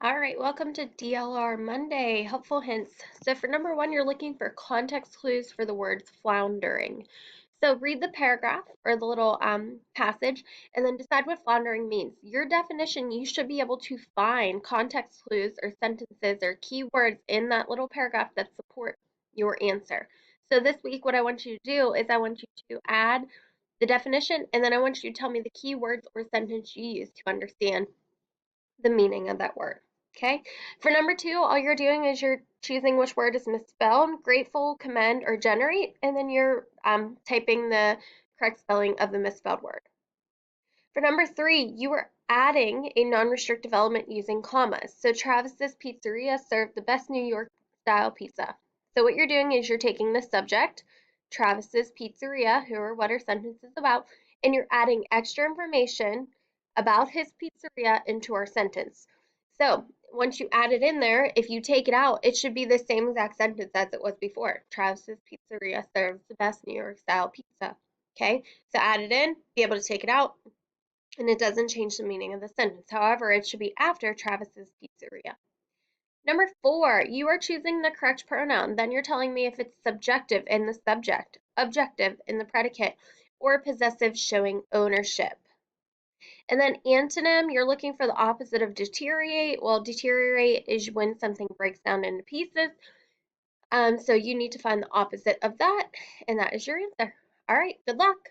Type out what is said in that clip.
All right, welcome to DLR Monday, helpful hints. So for number one, you're looking for context clues for the words floundering. So read the paragraph or the little passage and then decide what floundering means. Your definition, you should be able to find context clues or sentences or keywords in that little paragraph that support your answer. So this week, what I want you to do is I want you to add the definition and then I want you to tell me the keywords or sentence you use to understand the meaning of that word. Okay. For number two, all you're doing is you're choosing which word is misspelled, grateful, commend, or generate, and then you're typing the correct spelling of the misspelled word. For number three, you are adding a non-restrictive element using commas. So Travis's Pizzeria served the best New York style pizza. So what you're doing is you're taking the subject, Travis's Pizzeria, who or what our sentence is about, and you're adding extra information about his pizzeria into our sentence. So once you add it in there, if you take it out, it should be the same exact sentence as it was before. Travis's Pizzeria serves the best New York style pizza. Okay, so add it in, be able to take it out, and it doesn't change the meaning of the sentence. However, it should be after Travis's Pizzeria. Number four, you are choosing the correct pronoun. Then you're telling me if it's subjective in the subject, objective in the predicate, or possessive showing ownership. And then antonym, you're looking for the opposite of deteriorate. Well, deteriorate is when something breaks down into pieces. So you need to find the opposite of that, and that is your answer. All right, good luck.